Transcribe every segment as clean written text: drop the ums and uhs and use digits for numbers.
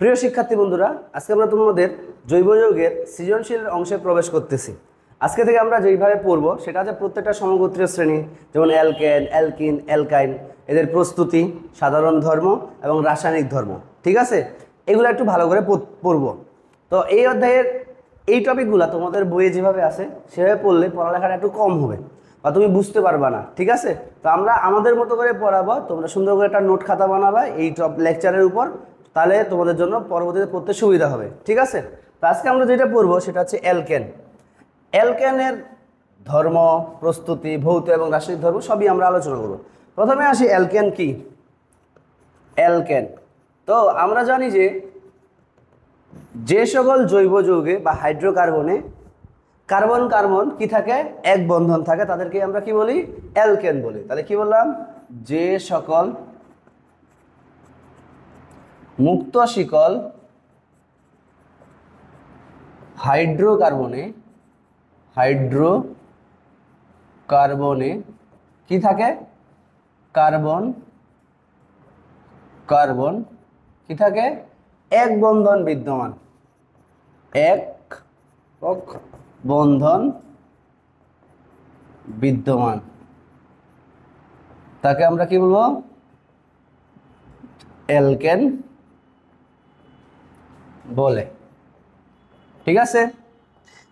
প্রিয় শিক্ষার্থী বন্ধুরা, আজকে আমরা তোমাদের জৈব যৌগের সৃজনশীল অংশে প্রবেশ করতেছি। আজকে থেকে আমরা যেইভাবে পড়ব সেটা হচ্ছে প্রত্যেকটা সমগোত্রীয় শ্রেণী, যেমন অ্যালকেন, অ্যালকিন, অ্যালকাইন, এদের প্রস্তুতি, সাধারণ ধর্ম এবং রাসায়নিক ধর্ম। ঠিক আছে, এগুলো একটু ভালো করে পড়ব। তো এই অধ্যায়ের এই টপিকগুলো তোমাদের বইয়ে যেভাবে আছে সেভাবে পড়লে পড়ালেখাটা একটু কম হবে বা তুমি বুঝতে পারবা না। ঠিক আছে, তো আমরা আমাদের মতো করে পড়াবো, তোমরা সুন্দর করে একটা নোট খাতা বানাবা এই লেকচারের উপর, তাহলে তোমাদের জন্য পরবর্তীতে পড়তে সুবিধা হবে। ঠিক আছে, তো আজকে আমরা যেটা পড়বো সেটা হচ্ছে অ্যালকেন। অ্যালকেনের ধর্ম, প্রস্তুতি, ভৌত এবং রাসায়নিক ধর্ম সবই আমরা আলোচনা করব। প্রথমে আসি অ্যালকেন কি। অ্যালকেন, তো আমরা জানি যে যে সকল জৈব যৌগে বা হাইড্রোকার্বনে কার্বন কার্বন কি থাকে, এক বন্ধন থাকে, তাদেরকে আমরা কি বলি, অ্যালকেন বলি। তাহলে কি বললাম, যে সকল মুক্ত শিকল হাইড্রোকার্বনে কি থাকে, কার্বন কার্বন কি থাকে, এক বন্ধন বিদ্যমান, এক বন্ধন বিদ্যমান, তাকে আমরা কি বলবো, অ্যালকেন বলে। ঠিক আছে,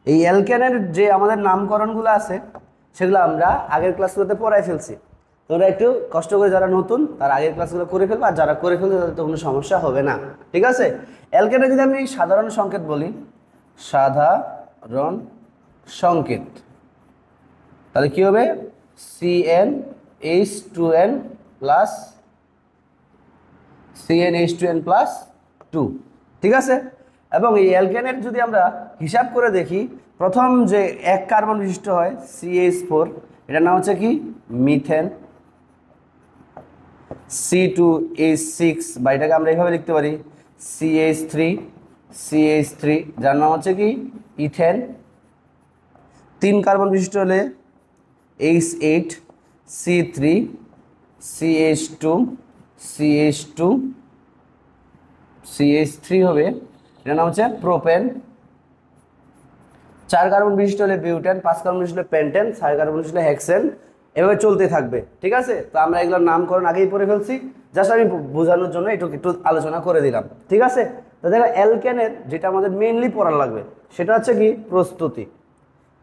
এই অ্যালকেনের যে আমাদের নামকরণগুলো আছে সেগুলো আমরা আগের ক্লাসগুলোতে পড়াই ফেলছি। তোমরা একটু কষ্ট করে, যারা নতুন তারা আগের ক্লাসগুলো করে ফেলবে, আর যারা করে ফেলবে তাদের তো কোনো সমস্যা হবে না। ঠিক আছে, অ্যালকেনের যদি আমি সাধারণ সংকেত বলি, সাধারণ সংকেত, তাহলে কি হবে, CnH2n প্লাস CnH2n+2। ঠিক আছে, এবং এই অ্যালকেনের যদি আমরা হিসাব করে দেখি, প্রথম যে এক কার্বন বিশিষ্ট হয় CH4, এটার নাম হচ্ছে কি, মিথেন। C2H6, বা এটাকে আমরা এইভাবে লিখতে পারি CH3, যার নাম হচ্ছে কি, ইথেন। 3 কার্বন বিশিষ্ট হলে H8, C3, CH2 হবে, এটার নাম হচ্ছে প্রোপেন। 4 কার্বন বিশিষ্ট হলে বিউটেন, 5 কার্বন বিশিষ্ট হলে পেন্টেন, 6 কার্বন বিশিষ্ট হলে হেক্সেন, এভাবে চলতে থাকবে। ঠিক আছে, তো আমরা এগুলোর নামকরণ আগেই পড়ে ফেলছি, জাস্ট আমি বোঝানোর জন্য একটু আলোচনা করে দিলাম। ঠিক আছে, তো দেখো অ্যালকেনের যেটা আমাদের মেইনলি পড়ার লাগবে সেটা হচ্ছে কি, প্রস্তুতি।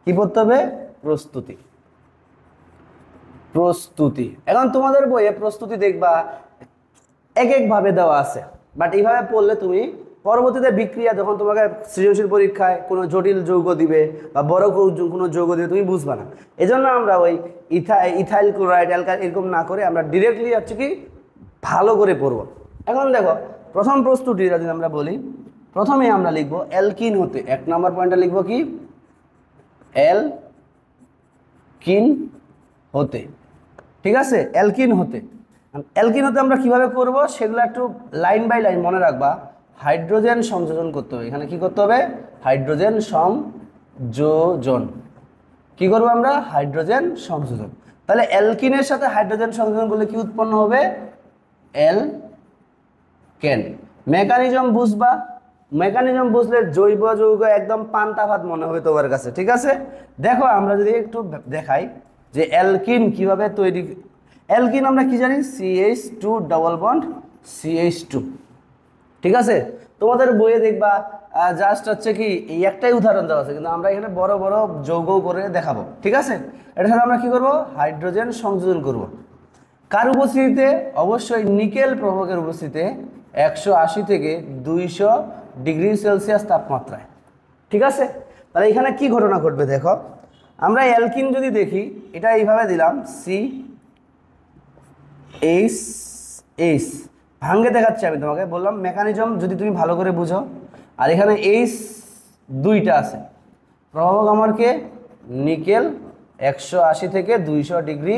কি পড়তে হবে, প্রস্তুতি। এখন তোমাদের বইয়ে প্রস্তুতি দেখবা এক একভাবে দেওয়া আছে, বাট এইভাবে পড়লে তুমি পরবর্তীতে বিক্রিয়া, যখন তোমাকে সৃজনশীল পরীক্ষায় কোনো জটিল যৌগ দিবে বা বড় কোনো যৌগ দিবে, তুমি বুঝবা না। এজন্য আমরা ওই ইথাইল ক্লোরাইড, অ্যালকাইল এরকম না করে আমরা ডিরেক্টলি হচ্ছে কি ভালো করে পড়ব। এখন দেখো, প্রথম প্রস্তুতিটা যদি আমরা বলি, প্রথমে আমরা লিখবো অ্যালকিন হতে, 1 নম্বর পয়েন্টটা লিখবো কি, অ্যালকিন হতে। ঠিক আছে, অ্যালকিন হতে আমরা কিভাবে করব সেগুলো একটু লাইন বাই লাইন মনে রাখবা। হাইড্রোজেন সংযোজন করতে হবে, এখানে কি করতে হবে, হাইড্রোজেন সংযোজন। কি করবো আমরা, হাইড্রোজেন সংযোজন। তাহলে অ্যালকিনের সাথে হাইড্রোজেন সংযোজন করলে কি উৎপন্ন হবে, অ্যালকেন। মেকানিজম বুঝবা, মেকানিজম বুঝলে জৈব যৌগ একদম পান্তা ভাত মনে হবে তোমার কাছে। ঠিক আছে, দেখো আমরা যদি একটু দেখাই যে অ্যালকিন কিভাবে তৈরি। অ্যালকিন আমরা কি জানি, CH2 ডবল বন্ড CH2। ঠিক আছে, তোমাদের বইয়ে দেখবা জাস্ট হচ্ছে কি এই একটাই উদাহরণ দেওয়া আছে, কিন্তু আমরা এখানে বড় বড় যৌগ করে দেখাবো। ঠিক আছে, এটার সাথে আমরা কি করব, হাইড্রোজেন সংযোজন করব। কার উপস্থিতিতে, অবশ্যই নিকেল প্রভাবকের উপস্থিতিতে 180 থেকে 200 ডিগ্রি সেলসিয়াস তাপমাত্রায়। ঠিক আছে, তাহলে এখানে কি ঘটনা ঘটবে দেখো, আমরা অ্যালকিন যদি দেখি, এটা এইভাবে দিলাম CH, ভাঙ্গে দেখাচ্ছি আমি তোমাকে, বললাম মেকানিজম যদি তুমি ভালো করে বুঝো। আর এখানে H2টা আছে, প্রভাবক আমার কে, নিকেল, 180 থেকে 200 ডিগ্রি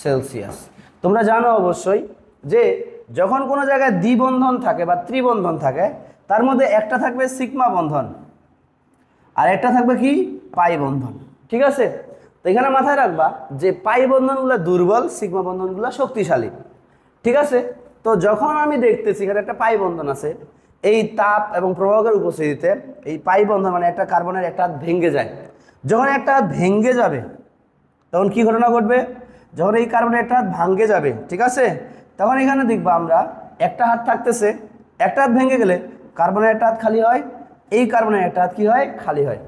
সেলসিয়াস। তোমরা জানো অবশ্যই যে যখন কোনো জায়গায় দ্বিবন্ধন থাকে বা ত্রিবন্ধন থাকে, তার মধ্যে একটা থাকবে সিগমা বন্ধন আর একটা থাকবে কি, পাই বন্ধন। ঠিক আছে, তো এখানে মাথায় রাখবা যে পাই বন্ধনগুলো দুর্বল, সিগমা বন্ধনগুলো শক্তিশালী। ঠিক আছে, তো যখন আমি দেখতেছি এখানে একটা পাই বন্ধন আছে, এই তাপ এবং প্রবাহকের উপস্থিতিতে এই পাই বন্ধন মানে একটা কার্বনের একটা হাত ভেঙে যায়। যখন একটা হাত ভেঙে যাবে তখন কি ঘটনা ঘটবে? যখন এই কার্বনের একটা হাত ভাঙে যাবে, ঠিক আছে, তখন এখানে দেখবা আমরা একটা হাত থাকতেছে, একটা হাত ভেঙে গেলে কার্বনের একটা হাত খালি হয়, এই কার্বনের একটা হাত কি হয়? খালি হয়।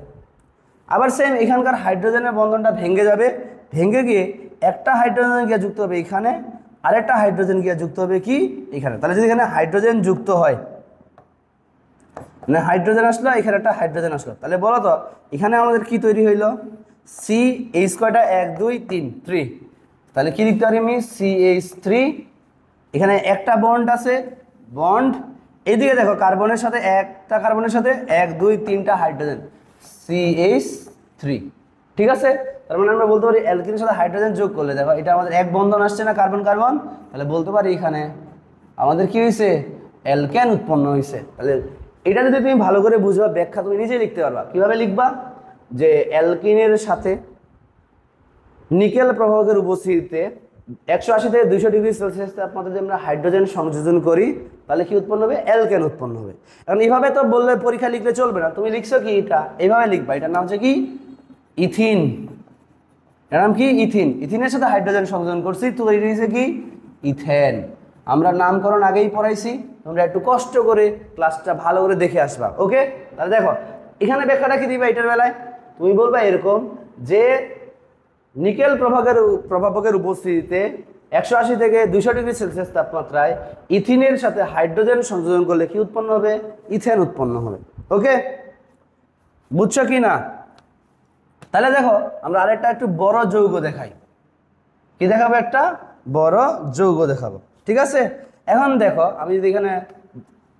আবার সেম এখানকার হাইড্রোজেনের বন্ধনটা ভেঙে যাবে, ভেঙে গিয়ে একটা হাইড্রোজেন গিয়ে যুক্ত হবে এখানে, আরেকটা হাইড্রোজেন গিয়ে যুক্ত হবে কি? এখানে। তাহলে যদি এখানে হাইড্রোজেন যুক্ত হয়, মানে হাইড্রোজেন আসলো, এখানে একটা হাইড্রোজেন আসলো, তাহলে বলো তো এখানে আমাদের কি তৈরি হইল? CH কয়টা? 1 2 3 3। তাহলে কি লিখতে পারি আমি? CH3। এখানে একটা বন্ড আছে, বন্ড। এদিকে দেখো কার্বনের সাথে একটা কার্বনের সাথে 1 2 3টা হাইড্রোজেন, CH3। ঠিক আছে, তার মানে আমরা বলতে পারি অ্যালকিনের সাথে হাইড্রোজেন যোগ করলে দেখো এটা আমাদের এক বন্ধন আসছে না, কার্বন কার্বন, তাহলে বলতে পারি এখানে আমাদের কি হয়েছে? অ্যালকেন উৎপন্ন হয়েছে। তাহলে এটা যদি তুমি ভালো করে বুঝবা, ব্যাখ্যা তুমি নিজেই লিখতে পারবা। কিভাবে লিখবা? যে অ্যালকিনের সাথে নিকেল প্রবাহকের উপস্থিতিতে 180 থেকে 200 ডিগ্রি সেলসিয়াস তাপমাত্রায় যদি আমরা হাইড্রোজেন সংযোজন করি তাহলে কি উৎপন্ন হবে? অ্যালকেন উৎপন্ন হবে। এখন এইভাবে তো বললে পরীক্ষা লিখলে চলবে না, তুমি লিখছো কি? এটা এইভাবে লিখবা, এটার নাম হচ্ছে কি? ইথিন। এর নাম কি? ইথিন। ইথিনের সাথে হাইড্রোজেন সংযোজন করছি, তো এটা হচ্ছে কি? ইথেন। আমরা নামকরণ আগেই পড়াইছি, তোমরা একটু কষ্ট করে ক্লাসটা ভালো করে দেখে আসবা। ওকে, তাহলে দেখো এখানে ব্যাখ্যাটা কি দিবা এটার বেলায়? তুমি বলবা এরকম যে নিকেল প্রভাবকের উপস্থিতিতে 180 থেকে 200 ডিগ্রি সেলসিয়াস তাপমাত্রায় ইথিনের সাথে হাইড্রোজেন সংযোজন করলে কি উৎপন্ন হবে? ইথেন উৎপন্ন হবে। ওকে, বুঝছো কি না? তাহলে দেখো আমরা আরেকটা একটু বড় যৌগ দেখাই। কি দেখাবো? একটা বড় যৌগ দেখাবো, ঠিক আছে। এখন দেখো আমি যদি এখানে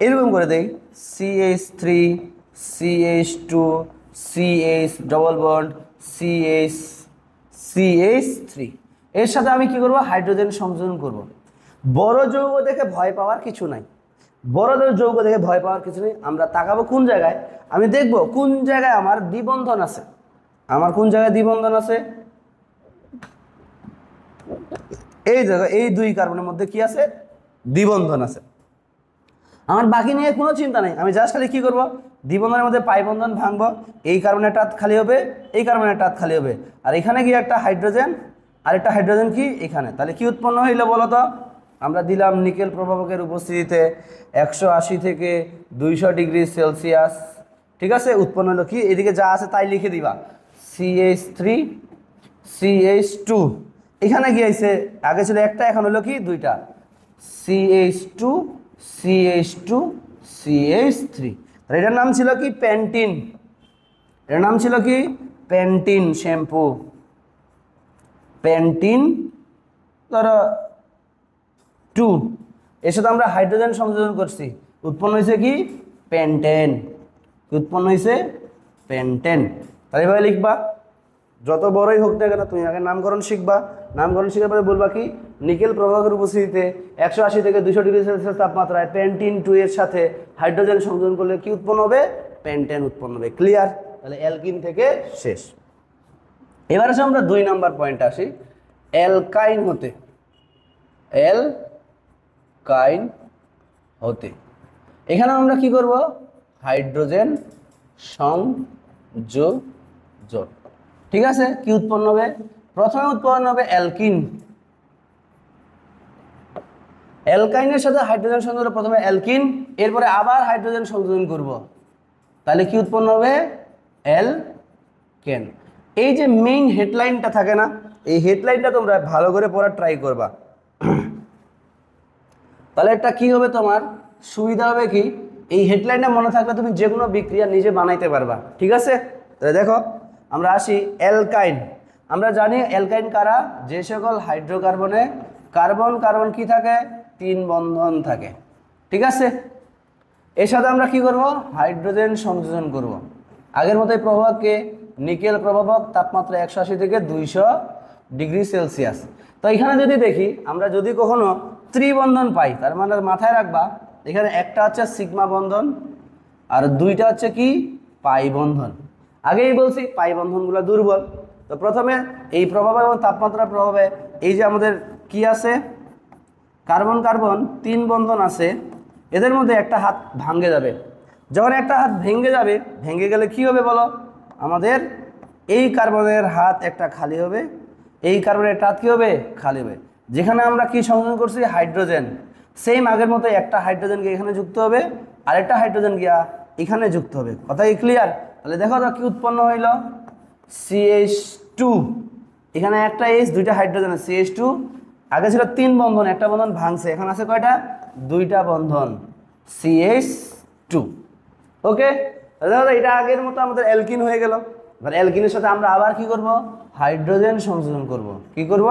এরকম করে দেই CH3 CH2 CH double bond CH3, এর সাথে আমি কি করব? হাইড্রোজেন সংযোজন করব। বড় যৌগ দেখে ভয় পাওয়ার কিছু নাই, বড় যৌগ দেখে ভয় পাওয়ার কিছু নেই। আমরা তাকাবো কোন জায়গায়, আমি দেখব কোন জায়গায় আমার দ্বিবন্ধন আছে। আমার কোন জায়গায় দ্বিবন্ধন আছে? এই জায়গায়, এই দুই কার্বনের মধ্যে কি আছে? দ্বিবন্ধন আছে। আমার বাকি নিয়ে কোনো চিন্তা নেই, আমি জাস্ট খালি কি করব? দ্বিবন্ধনের মধ্যে পাই বন্ধন ভাঙবো, এই কার্বনের একটা হাত খালি হবে, এই কার্বনের একটা হাত খালি হবে, আর এখানে গিয়ে একটা হাইড্রোজেন, আরেকটা হাইড্রোজেন কি এখানে। তাহলে কি উৎপন্ন হইলো বলো তো? আমরা দিলাম নিকেল প্রভাবকের উপস্থিতিতে 180 থেকে 200 ডিগ্রি সেলসিয়াস, ঠিক আছে, উৎপন্ন হলো কি? এদিকে যা আছে তাই লিখে দিবা, CH3 CH2। এখানে কি হয়েছে? আগে ছিল একটা, এখন হলো কি? দুইটা, CH2 CH2 CH3। এটার নাম ছিল কি? প্যান্টিন। এটার নাম ছিল কি? Pantene shampoo. প্যান্টিন ধরো 2, এর সাথে আমরা হাইড্রোজেন সংযোজন করছি, উৎপন্ন হয়েছে কি? পেন্টেন। উৎপন্ন হয়েছে পেন্টেন। তাহলে এভাবে লিখবা, যত বড়ই হোক না কেন তুমি আগে নামকরণ শিখবা। নামকরণ শেখার পরে বলবা কি? নিকেল প্রভাবকের উপস্থিতিতে 180 থেকে 200 ডিগ্রি সেলসিয়াস তাপমাত্রায় পেন্টিন 2 এর সাথে হাইড্রোজেন সংযোজন করলে কি উৎপন্ন হবে? পেন্টেন উৎপন্ন হবে। ক্লিয়ার? তাহলে অ্যালকিন থেকে শেষ। এবার আসে আমরা 2 নাম্বার পয়েন্টে আসি, অ্যালকাইন হতে। অ্যালকাইন হতে এখানে আমরা কি করব? হাইড্রোজেন সংযোজন, ঠিক আছে। কি উৎপন্ন হবে? প্রথমে উৎপন্ন হবে অ্যালকিন। অ্যালকাইনের সাথে হাইড্রোজেন সংযোজন, প্রথমে অ্যালকিন, এরপরে আবার হাইড্রোজেন সংযোজন করব, তাহলে কি উৎপন্ন হবে? অ্যালকেন। এই যে মেইন হেডলাইনটা থাকে না, এই হেডলাইনটা তোমরা ভালো করে পড়ার ট্রাই করবা। তাহলে এটা কি হবে? তোমার সুবিধা হবে কি? এই হেডলাইনটা মনে থাকলে তুমি যে কোনো বিক্রিয়া নিজে বানাইতে পারবা, ঠিক আছে। তাহলে দেখো আমরা আসি অ্যালকাইন। আমরা জানি অ্যালকাইন কারা? যে সকল হাইড্রোকার্বনে কার্বন কার্বন কি থাকে? 3 বন্ধন থাকে, ঠিক আছে। এর সাথে আমরা কি করব? হাইড্রোজেন সংযোজন করব। আগের মতোই প্রভাবকে নিকেল প্রভাবক, তাপমাত্রা 180 থেকে 200 ডিগ্রি সেলসিয়াস। তো এখানে যদি দেখি, আমরা যদি কখনো ত্রিবন্ধন পাই, তার মানে মাথায় রাখবা এখানে একটা হচ্ছে সিগমা বন্ধন আর দুইটা হচ্ছে কি? পাই বন্ধন। আগেই বলছি পাই বন্ধনগুলো দুর্বল। তো প্রথমে এই প্রভাব এবং তাপমাত্রার প্রভাবে এই যে আমাদের কি আছে? কার্বন কার্বন 3 বন্ধন আছে, এদের মধ্যে একটা হাত ভাঙে যাবে। যখন একটা হাত ভেঙে যাবে, ভেঙে গেলে কি হবে বলো? আমাদের এই কার্বনের হাত একটা খালি হবে, এই কার্বনের একটা হাত কি হবে? খালি হবে। যেখানে আমরা কি সংযোজন করছি? হাইড্রোজেন। সেম আগের মতো একটা হাইড্রোজেন গিয়ে এখানে যুক্ত হবে, আরেকটা হাইড্রোজেন গিয়া এখানে যুক্ত হবে। কথা কি ক্লিয়ার? তাহলে দেখো তো কি উৎপন্ন হইল? CH2। এখানে একটা H, দুইটা হাইড্রোজেন, CH2। আগে ছিল 3 বন্ধন, একটা বন্ধন ভাঙছে, এখন আছে কয়টা? 2টা বন্ধন, CH2। ওকে, তাহলে দেখো এটা আগের মতো আমাদের অ্যালকিন হয়ে গেল। এবার অ্যালকিনের সাথে আমরা আবার কি করব? হাইড্রোজেন সংযোজন করব। কি করব?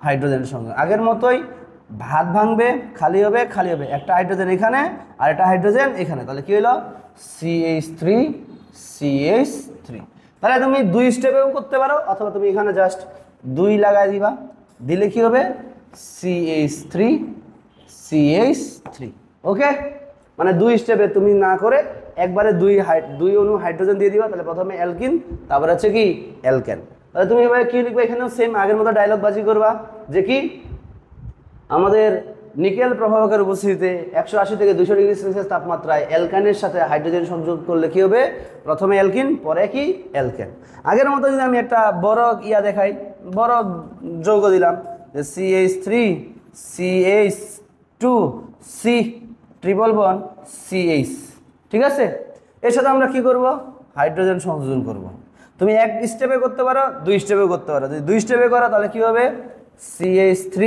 হাইড্রোজেন সংযোজন। আগের মতোই ভাত ভাঙবে, খালি হবে, খালি হবে, একটা হাইড্রোজেন এখানে আর একটা হাইড্রোজেন এখানে, তাহলে কি হলো? CH3 CH3। তাহলে তুমি 2 স্টেপেও করতে পারো, অথবা তুমি এখানে জাস্ট 2 লাগাই দিবা, দিলে কি হবে? CH3 CH3। ওকে, মানে 2 স্টেপে তুমি না করে একবারে 2 অণু হাইড্রোজেন দিয়ে দিবা, তাহলে প্রথমে অ্যালকিন, তারপরে হচ্ছে কি? অ্যালকেন। তাহলে তুমি এভাবে কি লিখবে? এখানেও সেম আগের মতো ডায়লগ বাজি করবা যে কি আমাদের নিকেল প্রভাবকের উপস্থিতিতে 180 থেকে 200 ডিগ্রি সেলসিয়াস তাপমাত্রায় অ্যালকাইনের সাথে হাইড্রোজেন সংযোগ করলে কি হবে? প্রথমে অ্যালকিন, পরে কি? অ্যালকেন। আগের মতো যদি আমি একটা বড় দেখাই, বড় যৌগ দিলাম যে CH3 CH2 C triple bond CH, ঠিক আছে? এর সাথে আমরা কি করব? হাইড্রোজেন সংযোজন করব। তুমি 1 স্টেপে করতে পারো, 2 স্টেপে করতে পারো। যদি 2 স্টেপে করো তাহলে কি হবে? CH3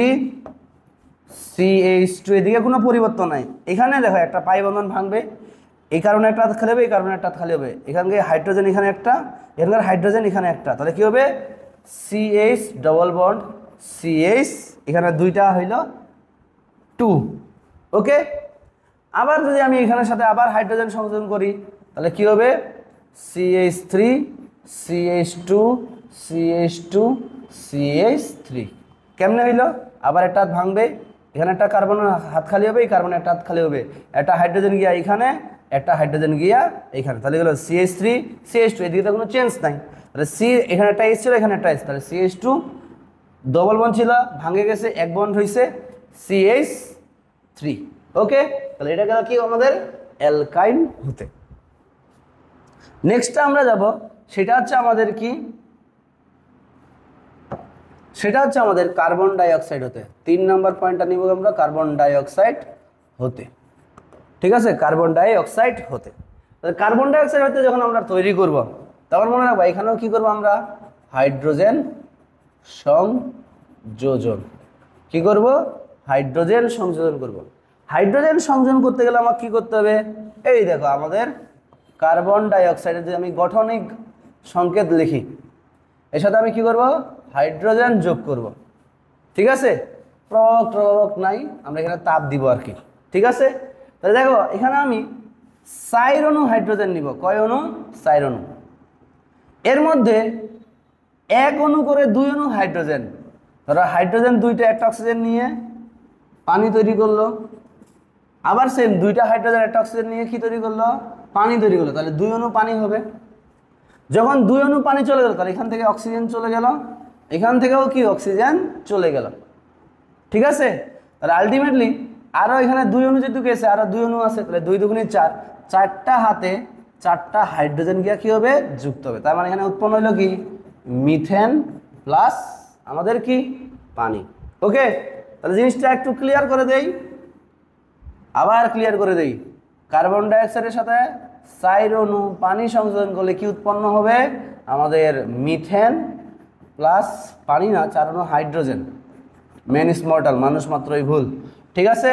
CH2, এদিকে কোনো পরিবর্তন নাই। এখানে দেখো একটা পাই বন্ধন ভাঙবে, এই কারণে একটা হাত খালি হবে, এই কারণে একটা হাত খালি হবে, এখানে হাইড্রোজেন এখানে একটা, এখানকার হাইড্রোজেন এখানে একটা, তাহলে কি হবে? CH ডবল বন্ড CH, এখানে 2টা হইল 2। ওকে, আবার যদি আমি এখানের সাথে আবার হাইড্রোজেন সংযোজন করি তাহলে কি হবে? CH3 CH2 CH2 CH3। কেমনে হইল? আবার একটা হাত ভাঙবে, এখানে একটা কার্বনের হাত খালি হবে, এই কার্বনের একটা হাত খালি হবে, একটা হাইড্রোজেন গিয়া এখানে, একটা হাইড্রোজেন গিয়া এখানে, তাহলে গেল CH3 CH2। এদিকে তো কোনো চেঞ্জ নাই, তাহলে এখানে একটা H ছিল, এখানে একটা H, তাহলে CH2 ডবল বন্ড ছিল, ভাঙে গেছে, এক বন্ড হয়েছে, CH3। ওকে, তাহলে এটা গেল কি আমাদের? অ্যালকাইন হতে। নেক্সটটা আমরা যাব, সেটা হচ্ছে আমাদের কি? সেটা হচ্ছে আমাদের কার্বন ডাই অক্সাইড হতে। 3 নম্বর পয়েন্টটা নিব আমরা, কার্বন ডাই অক্সাইড হতে। ঠিক আছে, কার্বন ডাই অক্সাইড হতে। কার্বন ডাই অক্সাইড হতে যখন আমরা তৈরি করব, তখন মনে রাখবো এখানেও কি করব আমরা? হাইড্রোজেন সংযোজন। কি করব? হাইড্রোজেন সংযোজন করব। হাইড্রোজেন সংযোজন করতে গেলে আমাকে কি করতে হবে? এই দেখো আমাদের কার্বন ডাই অক্সাইডের যদি আমি গঠনিক সংকেত লিখি, এর সাথে আমি কি করব? হাইড্রোজেন যোগ করব। ঠিক আছে, প্রভাবক নাই, আমরা এখানে তাপ দিব আর কি। ঠিক আছে, তাহলে দেখো এখানে আমি 4 অণু হাইড্রোজেন নিব। কয় অণু? 4 অণু। এর মধ্যে 1 অণু করে 2 অণু হাইড্রোজেন। ধরো হাইড্রোজেন 2টা, একটা অক্সিজেন নিয়ে পানি তৈরি করলো, আবার সেম 2টা হাইড্রোজেন একটা অক্সিজেন নিয়ে কি তৈরি করলো? পানি তৈরি করলো, তাহলে 2 অণু পানি হবে। যখন 2 অণু পানি চলে গেল, তাহলে এখান থেকে অক্সিজেন চলে গেল, এখান থেকেও কি অক্সিজেন চলে গেল। ঠিক আছে, তাহলে আলটিমেটলি আরও এখানে 2 অণু যেহেতু গেছে, আরও 2 অণু আছে, তাহলে 2 দুগুণে 4, 4টা হাতে 4টা হাইড্রোজেন গিয়া কি হবে? যুক্ত হবে। তার মানে এখানে উৎপন্ন হলো কি? মিথেন প্লাস আমাদের কি? পানি। ওকে, তাহলে জিনিসটা একটু ক্লিয়ার করে দেই, আবার ক্লিয়ার করে দেই। কার্বন ডাই অক্সাইডের সাথে 4 অণু পানি সংযোজন করলে কি উৎপন্ন হবে? আমাদের মিথেন প্লাস পানি না, 4 অণু হাইড্রোজেন। মেন ইজ মর্টাল, মানুষ মাত্রই ভুল। ঠিক আছে,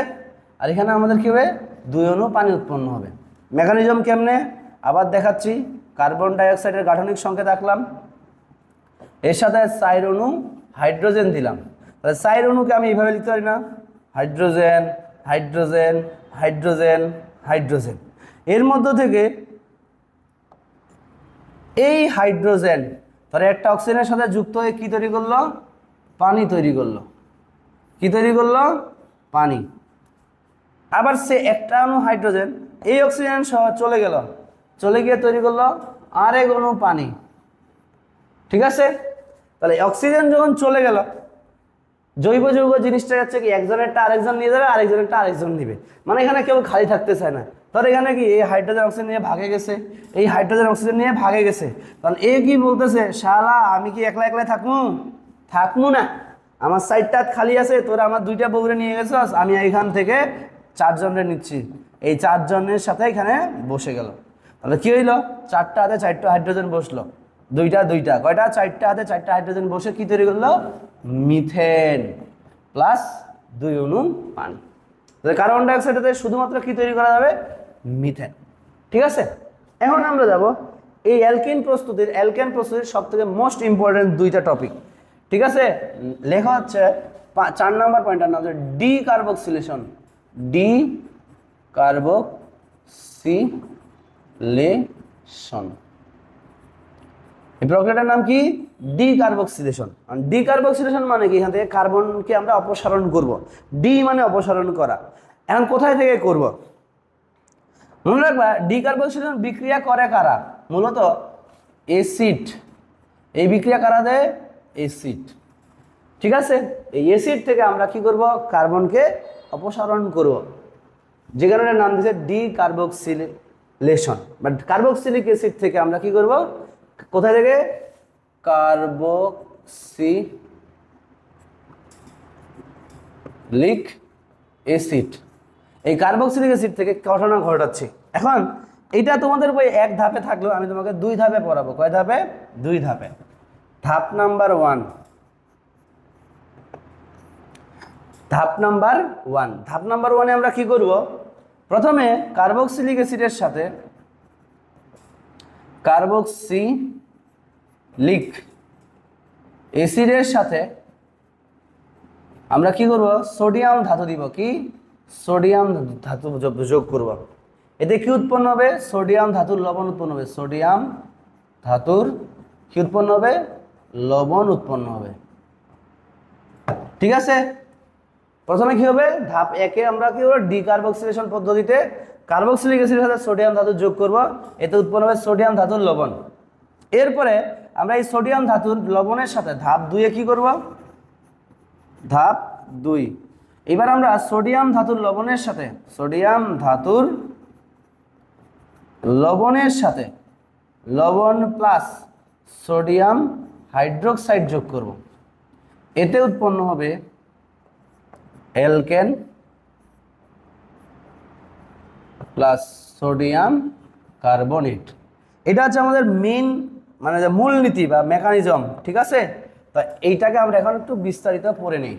আর এখানে আমাদের কি হবে? 2 অণু পানি উৎপন্ন হবে। মেকানিজম কেমনে আবার দেখাচ্ছি। কার্বন ডাই অক্সাইডের গাঠনিক সংকেত আঁকলাম, এর সাথে 4 অণু হাইড্রোজেন দিলাম। তাহলে 4 অণুকে আমি এইভাবে লিখতে পারি না? Hydrogen hydrogen hydrogen hydrogen. এর মধ্য থেকে এই হাইড্রোজেন ধরে একটা অক্সিজেনের সাথে যুক্ত হয়ে কি তৈরি করলো? পানি তৈরি করলো। কি তৈরি করলো? পানি। আবার সে একটা অণু হাইড্রোজেন এই অক্সিজেন সহ চলে গেল, চলে গিয়ে তৈরি করলো আরেক অণু পানি। ঠিক আছে, তাহলে অক্সিজেন যখন চলে গেল, জৈব যৌগ জিনিসটা হচ্ছে কি একজনেরটা আরেকজন নিয়ে যাবে, আরেকজনেরটা আরেকজন নিবে, মানে এখানে কেউ খালি থাকতে চায় না। ধর এখানে কি এই হাইড্রোজেন অক্সিজেন নিয়ে ভাগে গেছে, এই হাইড্রোজেন অক্সিজেন নিয়ে ভাগে গেছে, কারণ এ কি বলতেছে, শালা আমি কি একলা একলা থাকমু না, আমার সাইডটা খালি আছে, তোরা আমার দুইটা বউরে নিয়ে গেছস, আমি এখান থেকে 4 জনের নিচ্ছি, এই 4 জনের সাথে এখানে বসে গেল। তাহলে কি হইলো, 4টা হাতে 4টা হাইড্রোজেন বসলো, দুইটা কয়টা, 4টা হাতে 4টা হাইড্রোজেন বসে কি তৈরি করলো, মিথেন প্লাস 2 অণু পানি। কার্বন ডাইঅক্সাইডে শুধুমাত্র কি তৈরি করা যাবে, মিথেন। ঠিক আছে, এখন আমরা যাব এই অ্যালকেন প্রস্তুতির সব থেকে মোস্ট ইম্পর্টেন্ট 2টা টপিক। ঠিক আছে, লেখা হচ্ছে 4 নম্বর পয়েন্টের নাম হচ্ছে ডিকার্বক্সিলেশন। ডিকার্বক্সিলেশন, এই প্রক্রিয়াটার নাম কি, ডিকার্বক্সিলেশন। ডিকার্বক্সিলেশন মানে কি, এখান থেকে কার্বনকে আমরা অপসারণ করব, ডি মানে অপসারণ করা। এখন কোথায় থেকে করব, মনে রাখবা ডিকার্বক্সিলেশন বিক্রিয়া করে কারা, মূলত অ্যাসিড, এই বিক্রিয়া কারা দেয়, অ্যাসিড। ঠিক আছে, এই অ্যাসিড থেকে আমরা কি করব, কার্বনকে অপসারণ করব, যে কারণে নাম দিয়েছে ডিকার্বক্সিলেশন। বাট কার্বক্সিলিক অ্যাসিড থেকে আমরা কি করব, কোথায় থেকে, কার্বক্সিলিক অ্যাসিড, এই কার্বক্সিলিক অ্যাসিড থেকে ঘটনা ঘটাচ্ছি। এখন এটা তোমাদের বই 1 ধাপে থাকলেও আমি তোমাকে 2 ধাপে পড়াবো। কয় ধাপে, 2 ধাপে। ধাপ নাম্বার 1, ধাপ নাম্বার 1 আমরা কি করব, প্রথমে কার্বক্সিলিক অ্যাসিডের সাথে কার্বক্সিলিক অ্যাসিডের সাথে আমরা কি করব, সোডিয়াম ধাতু দিব, কি সোডিয়াম ধাতু যোগ করব। এতে কি উৎপন্ন হবে, সোডিয়াম ধাতুর লবণ উৎপন্ন হবে, সোডিয়াম ধাতুর কি উৎপন্ন হবে, লবণ উৎপন্ন হবে। ঠিক আছে, প্রথমে কি হবে, ধাপ 1-এ আমরা কি করব, ডিকার্বক্সিলেশন পদ্ধতিতে কার্বক্সিলিক অ্যাসিডের সাথে সোডিয়াম ধাতু যোগ করব, এতে উৎপন্ন হবে সোডিয়াম ধাতুর লবণ। এরপরে আমরা এই সোডিয়াম ধাতুর লবণের সাথে ধাপ 2-এ কি করব, ধাপ 2, এবার আমরা সোডিয়াম ধাতুর লবণের সাথে লবণ প্লাস সোডিয়াম হাইড্রোক্সাইড যোগ করব, এতে উৎপন্ন হবে অ্যালকেন প্লাস সোডিয়াম কার্বনেট। এটা হচ্ছে আমাদের মেইন মানে মূলনীতি বা মেকানিজম। ঠিক আছে, তো এইটাকে আমরা এখন একটু বিস্তারিত পড়ে নিই,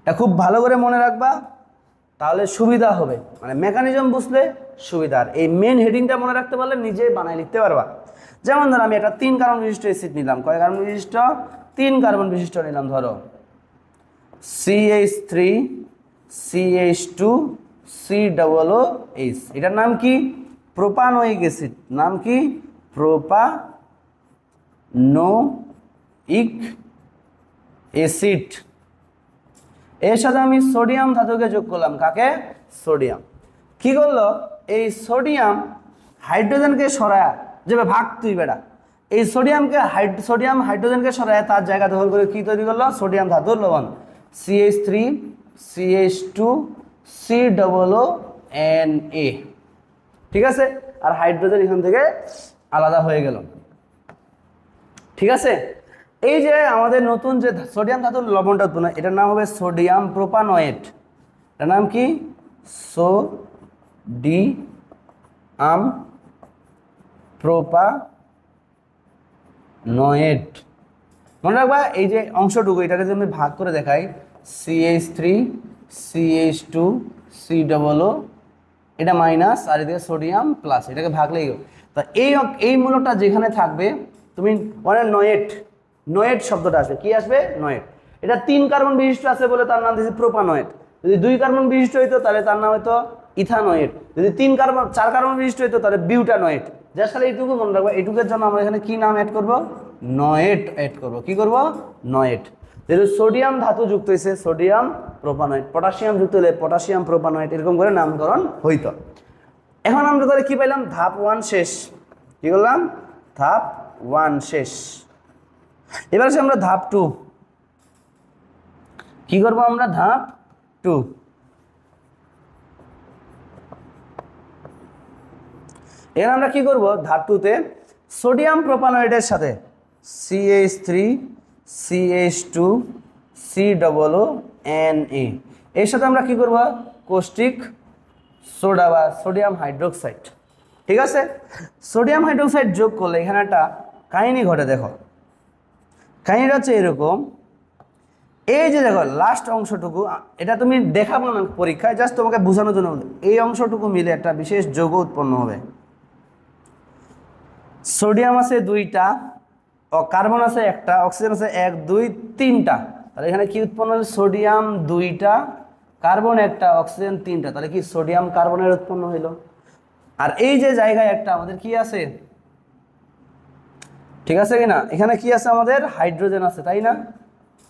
এটা খুব ভালো করে মনে রাখবা, তাহলে সুবিধা হবে, মানে মেকানিজম বুঝলে সুবিধা। আর এই মেইন হেডিংটা মনে রাখতে পারলে নিজেই বানায় লিখতে পারবা। যেমন ধরো আমি একটা 3 কার্বন বিশিষ্ট অ্যাসিড নিলাম, কয় কার্বন বিশিষ্ট, 3 কার্বন বিশিষ্ট নিলাম, ধরো CH3 CH2 COOH, এটার নাম কি, প্রোপানোয়িক অ্যাসিড, নাম কি, প্রোপানোয়িক অ্যাসিড। এর সাথে আমি সোডিয়াম ধাতুকে যোগ করলাম, কাকে, সোডিয়াম। কি করলো, এই সোডিয়াম হাইড্রোজেনকে সরায়, যেভাবে ভাগ তুই বেড়া, এই সোডিয়াম হাইড্রোজেনকে সরায় তার জায়গা দখল করে কি তৈরি করলো, সোডিয়াম ধাতুর লবণ, CH3 CH2 COONA। ঠিক আছে, আর হাইড্রোজেন এখান থেকে আলাদা হয়ে গেল। ঠিক আছে, এই যে আমাদের নতুন যে সোডিয়াম ধাতুর লবণটা উৎপন্ন, এটার নাম হবে সোডিয়াম প্রোপানয়েট। এটার নাম কি, সোডিয়াম প্রোপানয়েট। মনে রাখবা এই যে অংশটুকু, এটাকে যদি আমি ভাগ করে দেখাই, CH3 CH2 COO, এটা মাইনাস, আর এদিকে সোডিয়াম প্লাস, এটাকে ভাগলেই। তা এই মূলকটা যেখানে থাকবে, তুমি মানে নয়েট শব্দটা আসবে, কি আসবে, নয়েট। এটা 3 কার্বন বিশিষ্ট আছে বলে তার নাম দিয়েছে প্রোপানয়েট। যদি 2 কার্বন বিশিষ্ট হইতো তাহলে তার নাম হতো ইথানয়েট। যদি 4 কার্বন বিশিষ্ট হইতো তাহলে বিউটানয়েট। জাস্ট খালি এইটুকু মনে রাখবো, এইটুকুর জন্য আমরা এখানে কি নাম অ্যাড করব, নয়েট অ্যাড করব। কি করব, নয়েট। যেহেতু সোডিয়াম ধাতু যুক্ত হয়েছে, সোডিয়াম প্রোপানয়েট, পটাশিয়াম যুক্ত হলে পটাশিয়াম প্রোপানয়েট, এরকম করে নামকরণ হইতো। এখন আমরা তাহলে কি পাইলাম, ধাপ 1 শেষ। কি করলাম, ধাপ 1 শেষ। এবার আসে আমরা ধাপ 2। কি করব আমরা ধাপ 2। এখানে আমরা কি করব ধাপ 2 তে সোডিয়াম প্রোপানয়েডের সাথে CH3 CH2 COONA এর সাথে আমরা কি করব কৌষ্টিক সোডা বা সোডিয়াম হাইড্রোক্সাইড। ঠিক আছে, সোডিয়াম হাইড্রোক্সাইড যোগ করলে এখানে একটা কাহিনী ঘটে। দেখো কাহিনীটা হচ্ছে এরকম, এই যে দেখো লাস্ট অংশটুকু, এটা তুমি দেখাবো না পরীক্ষায়, জাস্ট তোমাকে বোঝানোর জন্য, এই অংশটুকু মিলে একটা বিশেষ যৌগ উৎপন্ন হবে। সোডিয়াম আছে 2টা, কার্বন আছে 1টা, অক্সিজেন আছে 1 2 3টা। তাহলে এখানে কি উৎপন্ন হলো? সোডিয়াম 2টা, কার্বন 1টা, অক্সিজেন 3টা। তাহলে কি সোডিয়াম কার্বনের উৎপন্ন হইলো। আর এই যে জায়গায় একটা আমাদের কি আছে, ঠিক আছে কিনা, এখানে কি আছে আমাদের হাইড্রোজেন আছে, তাই না?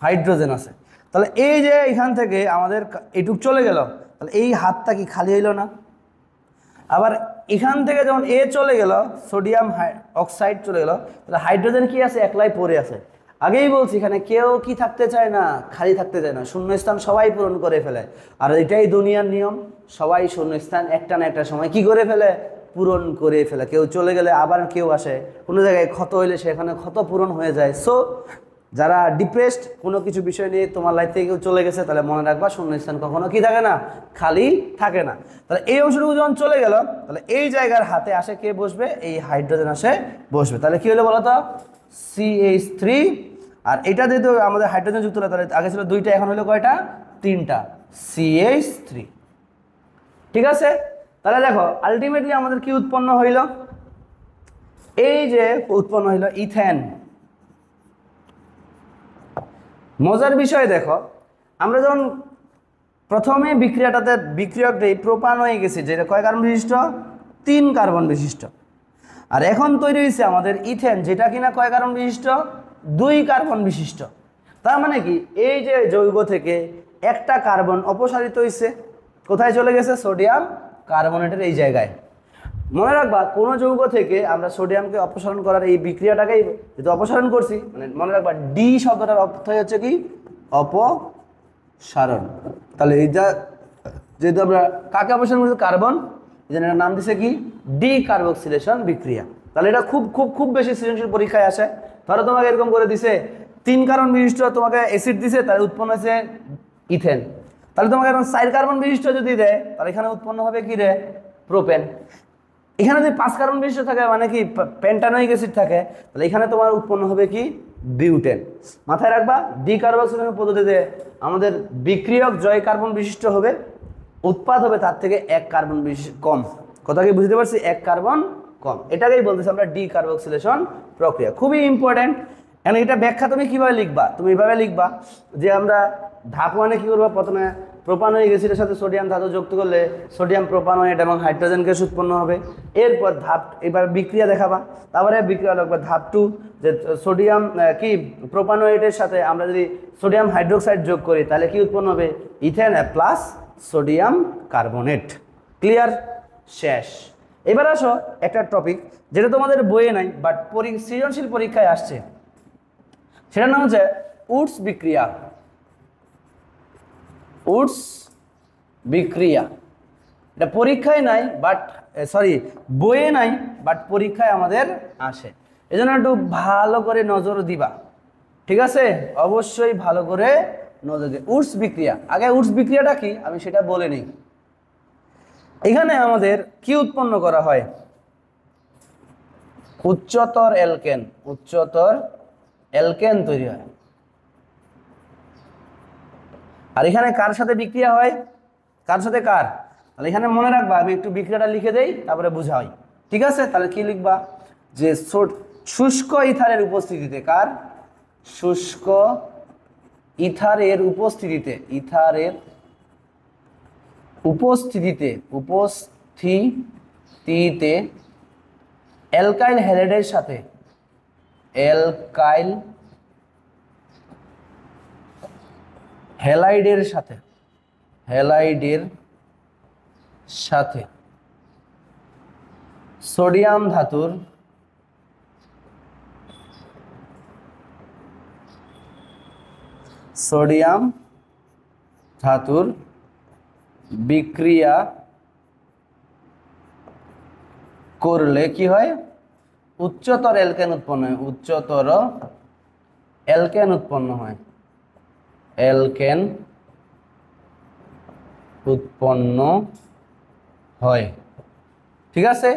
হাইড্রোজেন আছে। তাহলে এই যে এখান থেকে আমাদের এইটুক চলে গেল, তাহলে এই হাতটা কি খালি হইল না? আবার এখান থেকে যখন এ চলে গেল, সোডিয়াম অক্সাইড চলে গেল, তাহলে হাইড্রোজেন কি আছে? একলাই পড়ে আছে। আগেই বলছি এখানে কেউ কি থাকতে চায় না, খালি থাকতে চায় না, শূন্যস্থান সবাই পূরণ করে ফেলে। আর এটাই দুনিয়ার নিয়ম, সবাই শূন্যস্থান একটা না একটা সময় কি করে ফেলে? পূরণ করে ফেলে। কেউ চলে গেলে আবার কেউ আসে, কোনো জায়গায় ক্ষত হইলে সেখানে ক্ষত পূরণ হয়ে যায়। সো যারা ডিপ্রেসড, কোনো কিছু বিষয় নিয়ে তোমার লাইফ থেকে কেউ চলে গেছে, তাহলে মনে রাখবা শূন্যস্থান কখনো কি থাকে না? খালি থাকে না। তাহলে এই অংশটুকু যখন চলে গেল, তাহলে এই জায়গার হাতে আসে কে বসবে? এই হাইড্রোজেন আসে বসবে। তাহলে কি হলো বলো তো? CH3। আর এটা যেহেতু আমাদের হাইড্রোজেন যুক্ত, তাহলে আগে ছিল 2টা, এখন হলো কয়টা? 3টা, CH3। ঠিক আছে, তাহলে দেখো আলটিমেটলি আমাদের কি উৎপন্ন হইল? এই যে উৎপন্ন হইল ইথেন। মজার বিষয় দেখো, আমরা যখন প্রথমে বিক্রিয়াটাতে বিক্রিয়ক দেই প্রোপান হয়ে গেছে, যেটা কয় কার্বন বিশিষ্ট? 3 কার্বন বিশিষ্ট। আর এখন তৈরি হয়েছে আমাদের ইথেন, যেটা কিনা কয় কার্বন বিশিষ্ট? 2 কার্বন বিশিষ্ট। তার মানে কি এই যে যৌগ থেকে একটা কার্বন অপসারিত হয়েছে, কোথায় চলে গেছে? সোডিয়াম কার্বনেটের এই জায়গায়। মনে রাখবা কোনো যৌগ থেকে আমরা সোডিয়ামকে অপসারণ করার এই বিক্রিয়াটাকেই যেহেতু অপসারণ করছি, মানে মনে রাখবা ডি শব্দটার অর্থ হচ্ছে কি? অপসারণ। তাহলে এইটা যেহেতু আমরা কাকে অপসারণ করছি? কার্বন, এই জন্য নাম দিছে কি? ডি কার্বক্সিলেশন বিক্রিয়া। তাহলে এটা খুব খুব খুব বেশি সৃজনশীল পরীক্ষায় আসে। ধরো তোমাকে এরকম করে দিছে 3 কার্বন বিশিষ্ট তোমাকে অ্যাসিড দিছে, তাহলে উৎপন্ন হয়েছে ইথেন। তাহলে তোমাকে এখন 4 কার্বন বিশিষ্ট যদি দেয়, তাহলে এখানে উৎপন্ন হবে কি রে? প্রোপেন। এখানে যদি 5 কার্বন বিশিষ্ট থাকে, মানে কি পেন্টানোয়িক অ্যাসিড থাকে, তাহলে এখানে তোমার উৎপন্ন হবে কি? বিউটেন। মাথায় রাখবা ডি কার্বক্সিলেশন পদ্ধতিতে আমাদের বিক্রিয়ক জয় কার্বন বিশিষ্ট হবে, উৎপাদ হবে তার থেকে 1 কার্বন কম। কথা কি বুঝতে পারছি? 1 কার্বন কম, এটাকেই বলতেছি আমরা ডি কার্বক্সিলেশন প্রক্রিয়া। খুবই ইম্পর্টেন্ট। এখন এটা ব্যাখ্যা তুমি কিভাবে লিখবা? তুমি এইভাবে লিখবা যে আমরা ধাপ 1-এ কি করবো? প্রথমে প্রোপানোয়িক অ্যাসিডের সাথে সোডিয়াম ধাতু যুক্ত করলে সোডিয়াম প্রোপানোয়েট এবং হাইড্রোজেন গ্যাস উৎপন্ন হবে। এরপর এবার বিক্রিয়া দেখাবা। তারপরে বিক্রিয়া লাগবে ধাপ 2, যে সোডিয়াম কি প্রোপানোয়েটের সাথে আমরা যদি সোডিয়াম হাইড্রোক্সাইড যোগ করি, তাহলে কি উৎপন্ন হবে? Ethane plus sodium carbonate. Clear? শেষ। এবার আসো একটা টপিক যেটা তোমাদের বইয়ে নাই, বাট সৃজনশীল পরীক্ষায় আসছে, সেটার নাম হচ্ছে উডস বিক্রিয়া। উডস বিক্রিয়া, এটা পরীক্ষায় নাই, বাট বইয়ে নাই, বাট পরীক্ষায় আমাদের আসে। এই জন্য একটু ভালো করে নজর দিবা। ঠিক আছে, অবশ্যই ভালো করে নজর দিবা। উডস বিক্রিয়া, আগে উডস বিক্রিয়াটা কি আমি সেটা বলে নিই। এখানে আমাদের কি উৎপন্ন করা হয়? উচ্চতর অ্যালকেন তৈরি হয়। আর এখানে কার সাথে বিক্রিয়া হয়? কার সাথে কার? তাহলে এখানে মনে রাখবা, আমি একটু বিক্রিয়াটা লিখে দেই, তারপরে বুঝাই। ঠিক আছে, তাহলে কি লিখবা? যে শুষ্ক ইথারের উপস্থিতিতে, কার? শুষ্ক ইথারের উপস্থিতিতে অ্যালকাইল হ্যালাইডের সাথে হ্যালাইডের সাথে সোডিয়াম ধাতুর ধাতুর বিক্রিয়া করলে কি হয়? উচ্চতর অ্যালকেন উৎপন্ন হয়। উচ্চতর অ্যালকেন উৎপন্ন হয়। অ্যালকেন উৎপন্ন হয়। ঠিক আছে।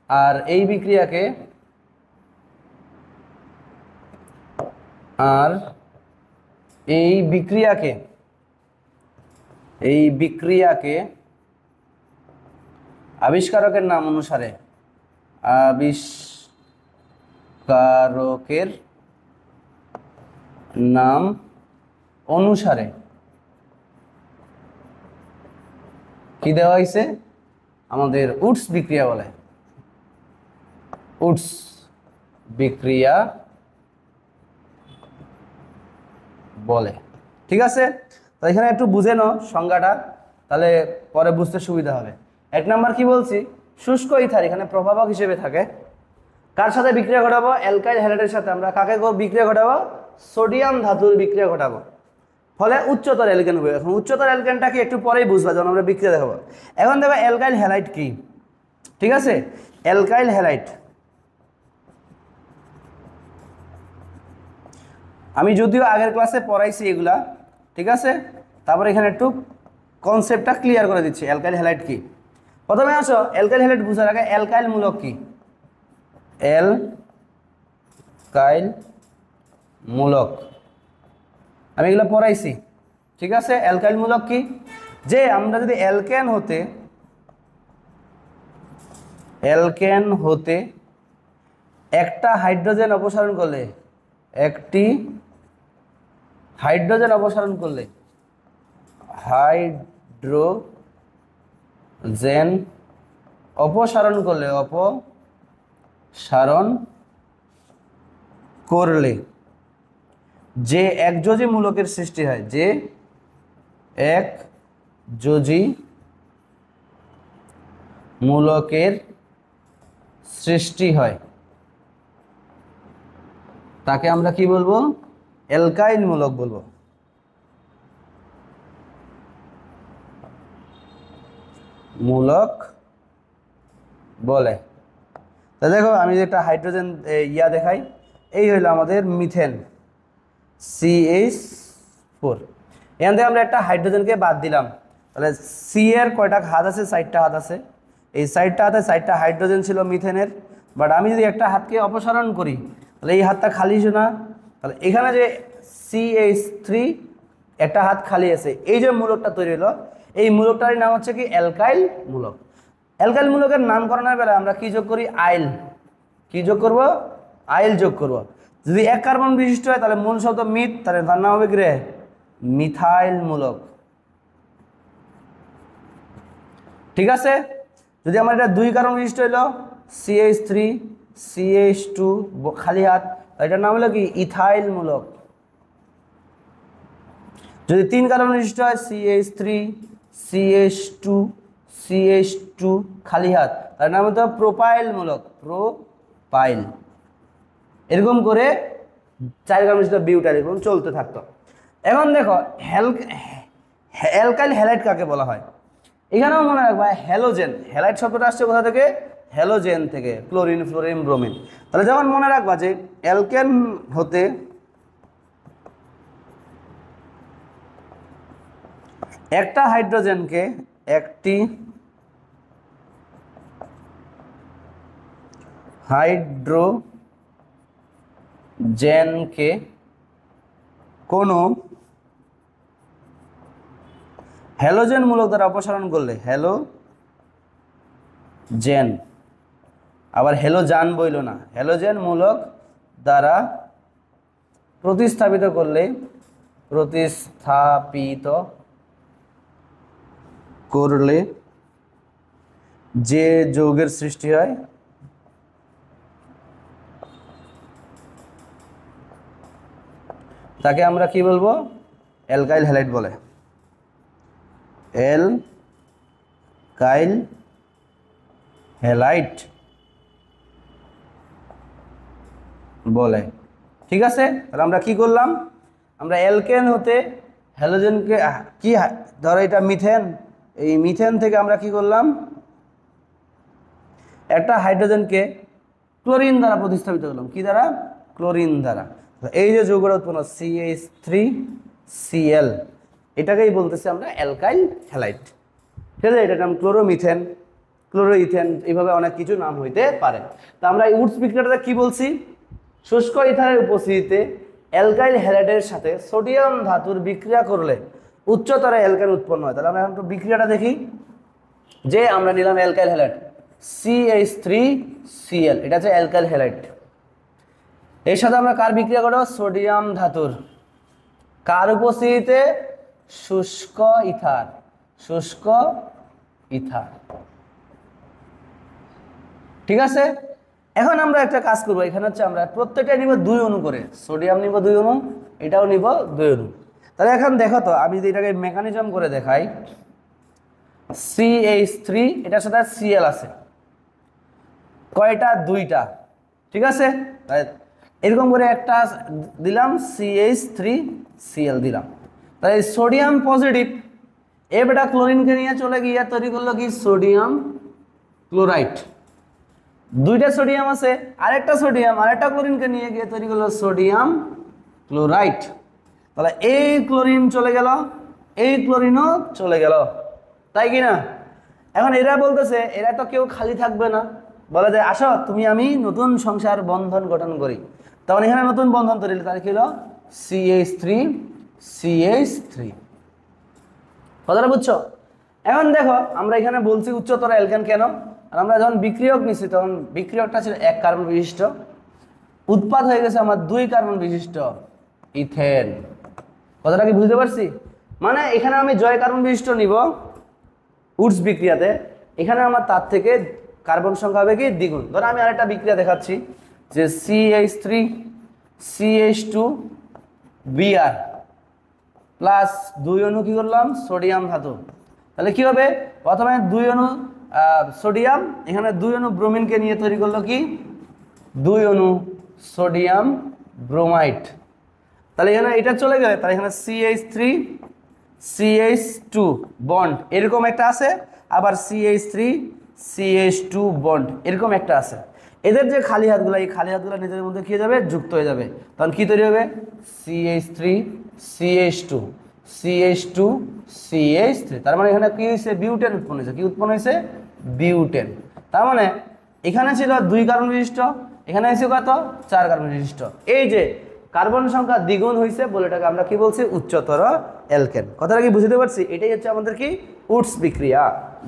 আর এই বিক্রিয়াকে আবিষ্কারকের নাম অনুসারে কি দেওয়া হয়েছে? আমাদের উডস বিক্রিয়া বলে। উডস বিক্রিয়া বলে। ঠিক আছে। তো এখানে একটু বুঝে নাও সংজ্ঞাটা, তাহলে পরে বুঝতে সুবিধা হবে। 1 নাম্বার কি বলছি? শুষ্ক ইথার এখানে প্রভাবক হিসেবে থাকে। কার সাথে বিক্রিয়া ঘটাবো? অ্যালকাইল হ্যালাইডের সাথে। আমরা কাকে বিক্রিয়া ঘটাবো? সোডিয়াম ধাতুর বিক্রিয়া ঘটাবো, ফলে উচ্চতর অ্যালকেন হবে। এখন উচ্চতর অ্যালকেনটা কি একটু পরেই বুঝবা যখন আমরা বিক্রিয়া দেখাবো। এখন দেখো অ্যালকাইল হ্যালাইড কি। ঠিক আছে। অ্যালকাইল হ্যালাইড আমি যদিও আগের ক্লাসে পড়াইছি এগুলা, ঠিক আছে। তারপরে এখানে একটু কনসেপ্টটা ক্লিয়ার করে দিচ্ছি অ্যালকাইল হ্যালাইড কি। প্রথমে আসো অ্যালকাইল হ্যালাইড বুঝার আগে অ্যালকাইল মূলক কি। অ্যালকাইল মূলক আমি এগুলো পড়াইছি, ঠিক আছে। অ্যালকাইল মূলক কি? যে আমরা যদি অ্যালকেন হতে একটা হাইড্রোজেন অপসারণ করলে, একটি হাইড্রোজেন অপসারণ করলে, হাইড্রোজেন অপসারণ করলে যে একযোজী মূলকের সৃষ্টি হয়, যে একযোজী মূলকের সৃষ্টি হয়, তাকে আমরা কি বলবো? অ্যালকাইল মূলক বলবো। মূলক বলে। তা দেখো আমি যে একটা হাইড্রোজেন দেখাই, এই হইলো আমাদের মিথেন CH4। এখান থেকে আমরা একটা হাইড্রোজেনকে বাদ দিলাম, তাহলে সি এর কয়টা হাত আছে? 4টা হাত আছে। এই 4টা হাতে 4টা হাইড্রোজেন ছিল মিথেনের, বাট আমি যদি একটা হাতকে অপসারণ করি তাহলে এই হাতটা খালি ছিল না। তাহলে এখানে যে CH3 একটা হাত খালি আছে, এই যে মূলকটা তৈরি হলো, এই মূলকটার নাম হচ্ছে কি? অ্যালকাইল মূলক। অ্যালকাইল মূলকের নামকরণের বেলায় আমরা কি যোগ করি? আইল। কি যোগ করব? আইল যোগ করব। যদি 1 কার্বন বিশিষ্ট হয় তাহলে মূল শব্দ মিথ, তাহলে তার নাম হবে কি রে? মিথাইল মূলক। ঠিক আছে। যদি আমার এটা 2 কার্বন বিশিষ্ট হইলো, CH3 CH2 খালি হাত, এটার নাম হলো কি? ইথাইল মূলক। যদি 3 কার্বন বিশিষ্ট হয়, CH3 CH2 CH2 খালি হাত, তার নাম হতো প্রোপাইল মূলক। প্রোপাইল। এরকম করে 4 কার্বন বিশিষ্ট বিউটাইল এরকম চলতে থাকতো। এখন দেখো অ্যালকাইল হ্যালাইড কাকে বলা হয়? এখানেও মনে রাখবা হ্যালোজেন। হ্যালাইড শব্দটা আসছে কোথা থেকে? হ্যালোজেন থেকে, ক্লোরিন ফ্লোরিন ব্রোমিন। তাহলে যেমন মনে রাখবা যে অ্যালকেন হতে একটা হাইড্রোজেনকে, একটি হাইড্রোজেনকে কোনো হ্যালোজেন মূলক দ্বারা অপসারণ করলে, হ্যালোজেন, আবার হ্যালোজান বইল না, হ্যালোজেন মূলক দ্বারা প্রতিস্থাপিত করলে যে যৌগের সৃষ্টি হয় তাকে আমরা কি বলবো? অ্যালকাইল হ্যালাইড বলে। অ্যালকাইল হ্যালাইড বলে। ঠিক আছে। তাহলে আমরা কি করলাম? আমরা অ্যালকেন হতে হ্যালোজেনকে কি ধরো এটা মিথেন, এই মিথেন থেকে আমরা কি করলাম, একটা হাইড্রোজেনকে ক্লোরিন দ্বারা প্রতিস্থাপিত করলাম, কি দ্বারা, ক্লোরিন দ্বারা। এই যে যৌগটা উৎপন্ন CH3Cl, এটাকেই বলতেছি আমরা অ্যালকাইল হ্যালাইড। ঠিক আছে, এটার নাম ক্লোরোমিথেন, ক্লোরোইথেন, এইভাবে অনেক কিছু নাম হইতে পারে। তো আমরা এই উডস বিক্রিয়াটা কি বলছি, শুষ্ক ইথারের উপস্থিতিতে অ্যালকাইল হ্যালাইডের সাথে সোডিয়াম ধাতুর বিক্রিয়া করলে উচ্চতর অ্যালকাইন উৎপন্ন হয়। তাহলে আমরা এখন বিক্রিয়াটা দেখি, যে আমরা নিলাম অ্যালকাইল হ্যালাইড CH3Cl, এটা হচ্ছে অ্যালকাইল হ্যালাইড। এর সাথে আমরা কার বিক্রিয়া করব, সোডিয়াম ধাতুর, কার উপস্থিতিতে, শুষ্ক ইথার, শুষ্ক ইথার। ঠিক আছে, এখন আমরা একটা কাজ করব, এখানে হচ্ছে আমরা প্রত্যেকটাই নিব 2 অণু করে, সোডিয়াম নিব 2 অণু, এটাও নিব 2 অণু। তাহলে এখন দেখো তো, আমি যদি এটাকে মেকানিজম করে দেখাই, CH3, এটার সাথে Cl আছে কয়টা, 2টা। ঠিক আছে, এরকম করে একটা দিলাম CH3Cl দিলাম। তাহলে সোডিয়াম পজিটিভ এটা ক্লোরিনকে নিয়ে চলে গিয়ে তৈরি করলো কি, সোডিয়াম ক্লোরাইড। 2টা সোডিয়াম আছে, আরেকটা সোডিয়াম আরেকটা ক্লোরিনকে নিয়ে গিয়ে তৈরি করলো সোডিয়াম ক্লোরাইড। তাহলে এই ক্লোরিন চলে গেল, এই ক্লোরিনও চলে গেল, তাই কি না? এখন এরা বলতেছে, এরা তো কেউ খালি থাকবে না, বলে যে আসো তুমি আমি নতুন সংসার বন্ধন গঠন করি। তখন এখানে নতুন বন্ধন তৈরি, তাহলে কি হলো, CH3 কথাটা বুঝছো? এখন দেখো, আমরা এখানে বলছি উচ্চতর অ্যালকেন কেন, আর আমরা যখন বিক্রিয়ক নিচ্ছি তখন বিক্রিয়কটা ছিল 1 কার্বন বিশিষ্ট, উৎপাদ হয়ে গেছে আমার 2 কার্বন বিশিষ্ট ইথেন। কথাটা কি বুঝতে পারছি? মানে এখানে আমি জয় কার্বন বিশিষ্ট নিব উডস বিক্রিয়াতে, এখানে আমার তার থেকে কার্বন সংখ্যা হবে কি, দ্বিগুণ। ধরো আমি আরেকটা বিক্রিয়া দেখাচ্ছি, যে CH3CH2Br প্লাস 2 অণু কি করলাম, সোডিয়াম ধাতু। তাহলে কি হবে, প্রথমে 2 অণু সোডিয়াম, এখানে 2 অণু ব্রোমিনকে নিয়ে তৈরি করলো কি, 2 অণু সোডিয়াম ব্রোমাইড। তাহলে এখানে এটা চলে গেলে, তাহলে এখানে CH3CH2 বন্ড এরকম একটা আছে, আবার CH3CH2 বন্ড এরকম একটা আছে। এদের যে খালি হাতগুলো, এই খালি হাতগুলো নিজেদের মধ্যে কি হয়ে যাবে, যুক্ত হয়ে যাবে। তখন কি তৈরি হবে, CH3CH2CH2CH3। তার মানে এখানে কি হয়েছে, বিউটেন উৎপন্ন হয়েছে। কি উৎপন্ন হয়েছে, বিউটেন। তার মানে এখানে ছিল 2 কার্বন বিশিষ্ট, এখানে হয়েছে কত, 4 কার্বন বিশিষ্ট। এই যে কার্বন সংখ্যা দ্বিগুণ হয়েছে বলে এটাকে আমরা কি বলছি, উচ্চতর অ্যালকেন। কথাটা কি বুঝতে পারছি? এটাই হচ্ছে আমাদের কি, উডস বিক্রিয়া,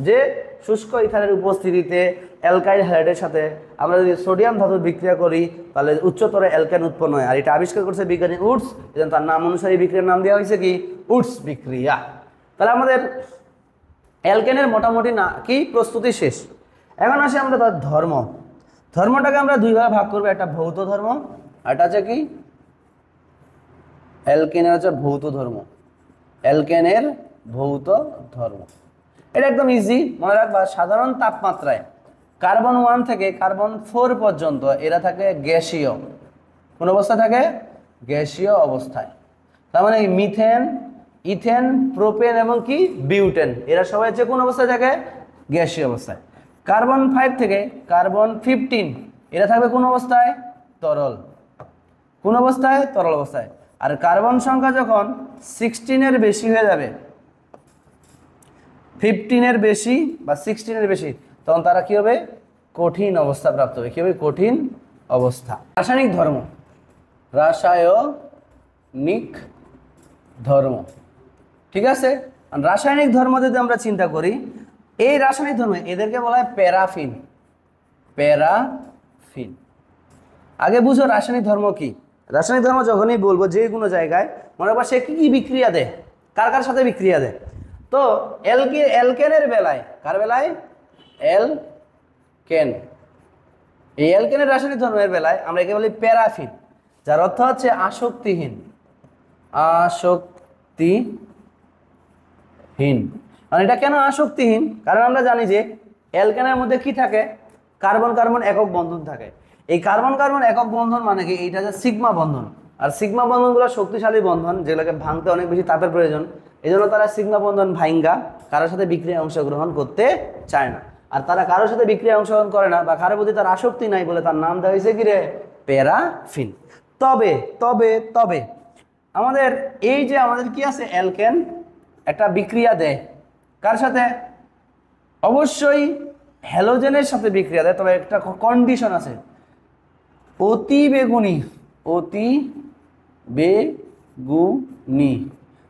যে শুষ্ক ইথারের উপস্থিতিতে অ্যালকাইল হ্যালাইডের সাথে আমরা যদি সোডিয়াম ধাতুর বিক্রিয়া করি তাহলে উচ্চতর অ্যালকেন উৎপন্ন হয়। আর এটা আবিষ্কার করছে বিজ্ঞানী উডস, এবং তার নাম অনুসারে বিক্রিয়ার নাম দেওয়া হয়েছে কি, উডস বিক্রিয়া। তাহলে আমাদের অ্যালকেনের মোটামুটি না কি প্রস্তুতি শেষ। এখন আসি আমরা তার ধর্ম। ধর্মটাকে আমরা 2 ভাগে ভাগ করবো, একটা ভৌত ধর্ম, আর এটা হচ্ছে কি, অ্যালকেনের হচ্ছে ভৌত ধর্ম। অ্যালকেনের ভৌত ধর্ম এটা একদম ইজি মনে রাখবা। সাধারণ তাপমাত্রায় কার্বন 1 থেকে কার্বন 4 পর্যন্ত এরা থাকে গ্যাসীয়। কোন অবস্থায় থাকে, গ্যাসীয় অবস্থায়। তার মানে মিথেন, ইথেন, প্রোপেন এবং কি বিউটেন, এরা সবাই হচ্ছে কোন অবস্থায় থাকে, গ্যাসীয় অবস্থায়। কার্বন 5 থেকে কার্বন 15 এরা থাকবে কোন অবস্থায়, তরল। কোন অবস্থায়, তরল অবস্থায়। আর কার্বন সংখ্যা যখন 16 এর বেশি হয়ে যাবে, 15 এর বেশি বা 16 এর বেশি, তখন তারা কি হবে, কঠিন অবস্থা প্রাপ্ত হবে। কি হবে, কঠিন অবস্থা। রাসায়নিক ধর্ম, রাসায়নিক ধর্ম, ঠিক আছে। রাসায়নিক ধর্ম যদি আমরা চিন্তা করি, এই রাসায়নিক ধর্ম এদেরকে বলা হয় প্যারাফিন। প্যারাফিন, আগে বুঝো রাসায়নিক ধর্ম কি। রাসায়নিক ধর্ম যখনই বলবো যে কোনো জায়গায় মনে রাখবা সে কি কি বিক্রিয়া দেয়, কার কার সাথে বিক্রিয়া দেয়। তো অ্যালকেনের বেলায়, কার বেলায়, অ্যালকেন, এই অ্যালকেনের রাসায়নিক ধর্মের বেলায় আমরা একে বলি প্যারাফিন, যার অর্থ হচ্ছে আসক্তিহীন। আসক্তিহীন, মানে এটা কেন আসক্তিহীন, কারণ আমরা জানি যে অ্যালকেনের মধ্যে কি থাকে, কার্বন কার্বন একক বন্ধন থাকে। এই কার্বন কার্বন একক বন্ধন মানে কি, এইটা হচ্ছে সিগমা বন্ধন। আর সিগমা বন্ধনগুলো শক্তিশালী বন্ধন, যেগুলোকে ভাঙতে অনেক বেশি তাপের প্রয়োজন। এই জন্য তারা সিগমা বন্ধন ভাঙ্গা কারোর সাথে বিক্রিয়ায় অংশগ্রহণ করতে চায় না। আর তারা কারোর সাথে বিক্রিয়ায় অংশগ্রহণ করে না বা কারোর প্রতি তার আসক্তি নাই বলে তার নাম দেওয়া হয়েছে কি রে, প্যারাফিন। তবে তবে তবে আমাদের এই যে আমাদের কি আছে, অ্যালকেন একটা বিক্রিয়া দেয় কার সাথে, অবশ্যই হ্যালোজেনের সাথে বিক্রিয়া দেয়, তবে একটা কন্ডিশন আছে, অতি বেগুনি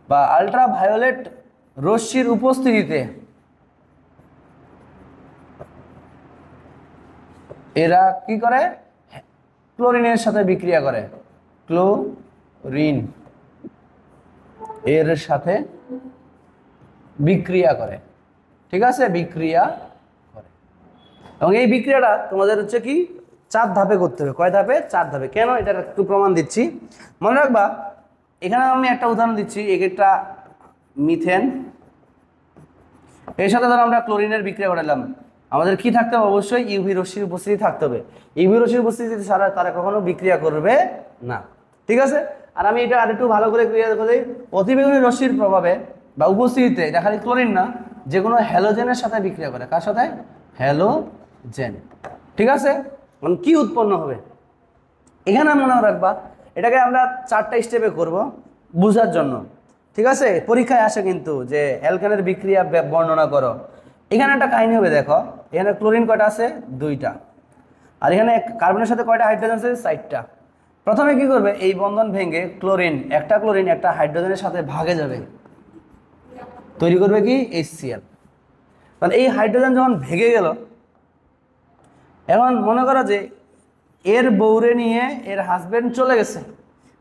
বা আল্ট্রাভায়োলেট রশ্মির উপস্থিতিতে এরা কি করে, ক্লোরিনের সাথে বিক্রিয়া করে, ক্লোরিন এর সাথে বিক্রিয়া করে, ঠিক আছে, বিক্রিয়া করে। এবং এই বিক্রিয়াটা তোমাদের হচ্ছে কি 4 ধাপে করতে হবে। কয় ধাপে? 4 ধাপে। কেন, এটা একটু প্রমাণ দিচ্ছি, মনে রাখবা। এখানে আমি একটা উদাহরণ দিচ্ছি, একটা মিথেন, এর সাথে ধরো আমরা ক্লোরিনের বিক্রিয়া ঘটালাম, আমাদের কি থাকতে হবে, অবশ্যই ইউভি রশ্মির উপস্থিতি থাকতে হবে। ইউভি রশ্মির উপস্থিতি ছাড়া তারা কখনো বিক্রিয়া করবে না, ঠিক আছে। আর আমি এটা আরেকটু ভালো করে ক্লিয়ার করে দিই, অতিবেগুনি রশ্মির প্রভাবে বা উপস্থিতিতে এটা খালি ক্লোরিন না, যে কোনো হ্যালোজেনের সাথে বিক্রিয়া করে। কার সাথে? হ্যালোজেন, ঠিক আছে। মানে কি উৎপন্ন হবে এখানে মনে রাখবা, এটাকে আমরা 4টা স্টেপে করব বোঝার জন্য, ঠিক আছে। পরীক্ষায় আসে কিন্তু যে অ্যালকেনের বিক্রিয়া বর্ণনা করো। এখানে একটা কাহিনী হবে, দেখো এখানে ক্লোরিন কয়টা আছে, 2টা, আর এখানে কার্বনের সাথে কয়টা হাইড্রোজেন আছে, 4টা। প্রথমে কি করবে, এই বন্ধন ভেঙে ক্লোরিন একটা হাইড্রোজেনের সাথে ভাগে যাবে, তৈরি করবে কি HCl। তাহলে এই হাইড্রোজেন যখন ভেঙে গেল, এখন মনে করো যে এর বউরে নিয়ে এর হাজবেন্ড চলে গেছে,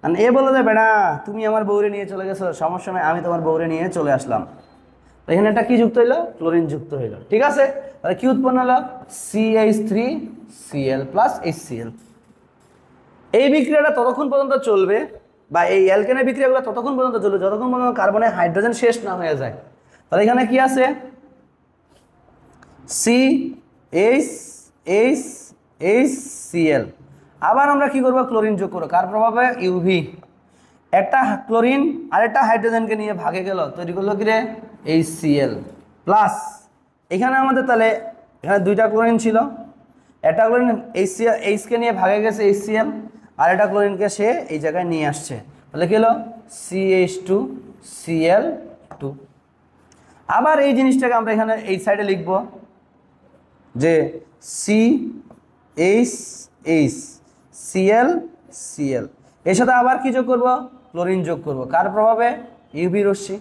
মানে এ বলে যে বেটা তুমি আমার বউরে নিয়ে চলে গেছো, সমস্যা নয়, আমি তোমার বউরে নিয়ে চলে আসলাম। তো এখানে একটা কি যুক্ত হইলো, ক্লোরিন যুক্ত হইলো, ঠিক আছে। তাহলে কি উৎপন্ন হলো, CH3Cl প্লাস HCl। এই বিক্রিয়াটা ততক্ষণ পর্যন্ত চলবে, বা এই অ্যালকেনের বিক্রিয়াগুলো ততক্ষণ পর্যন্ত চলবে যতক্ষণ পর্যন্ত কার্বনের হাইড্রোজেন শেষ না হয়ে যায়। তাহলে এখানে কি আছে, CHCl। আবার আমরা কি করবো, ক্লোরিন যোগ করবো, কার প্রভাবে, ইউভি। একটা ক্লোরিন আরেকটা হাইড্রোজেনকে নিয়ে ভাগে গেল, তৈরি করলো কি রে, HCl প্লাস। এখানে আমাদের তাহলে এখানে 2টা ক্লোরিন ছিল, একটা ক্লোরিন এইচকে নিয়ে ভাগে গেছে HCl, আর একটা ক্লোরিনকে সে এই জায়গায় নিয়ে আসছে, তাহলে কি হলো CH2Cl2। আবার এই জিনিসটাকে আমরা এখানে এই সাইডে লিখব যে CHCl, এর সাথে আবার কি যোগ করব, ক্লোরিন যোগ করব, কার প্রভাবে, ইউভি রশ্মি।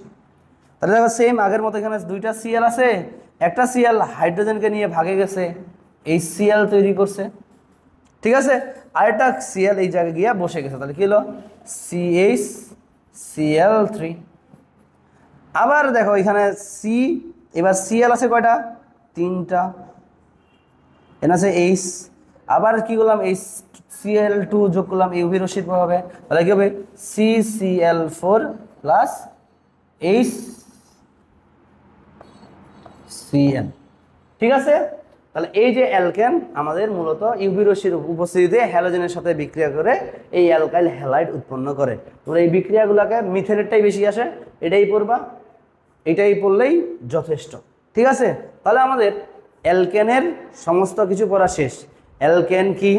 তাহলে দেখো সেম আগের মতো এখানে 2টা Cl আছে, একটা Cl হাইড্রোজেনকে নিয়ে ভাগে গেছে, HCl তৈরি করছে, ঠিক আছে। আরেকটা Cl এই জায়গায় গিয়ে বসে গেছে, তাহলে কি হলো CHCl3। আবার দেখো এখানে এবার Cl আছে কয়টা, 3টা, এখানে আছে H, আবার কি করলাম, HCl2 যোগ করলাম ইউভি রশ্মির প্রভাবে, তাহলে কি হবে CCl4 প্লাস HCl, ঠিক আছে। তাহলে এই যে অ্যালকেন আমাদের মূলত ইউভি রশ্মির উপস্থিতিতে হ্যালোজেনের সাথে বিক্রিয়া করে এই অ্যালকাইল হ্যালাইড উৎপন্ন করে। তোমরা এই বিক্রিয়াগুলোকে মিথেনেরটাই বেশি আসে, এটাই পড়বা, এটাই পড়লেই যথেষ্ট, ঠিক আছে। তাহলে আমাদের অ্যালকেনের সমস্ত কিছু পড়া শেষ। অ্যালকেন কি,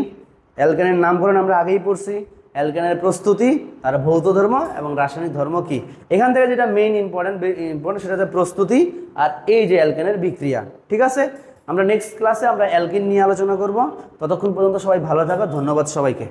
অ্যালকেনের নামকরণ আমরা আগেই পড়ছি, অ্যালকেনের প্রস্তুতি, তার ভৌত ধর্ম এবং রাসায়নিক ধর্ম কি। এখান থেকে যেটা মেইন ইম্পর্টেন্ট সেটা হচ্ছে প্রস্তুতি আর এই যে অ্যালকেনের বিক্রিয়া, ঠিক আছে। আমরা নেক্সট ক্লাসে আমরা অ্যালকিন নিয়ে আলোচনা করব। ততক্ষণ পর্যন্ত সবাই ভালো থাকো, ধন্যবাদ সবাইকে।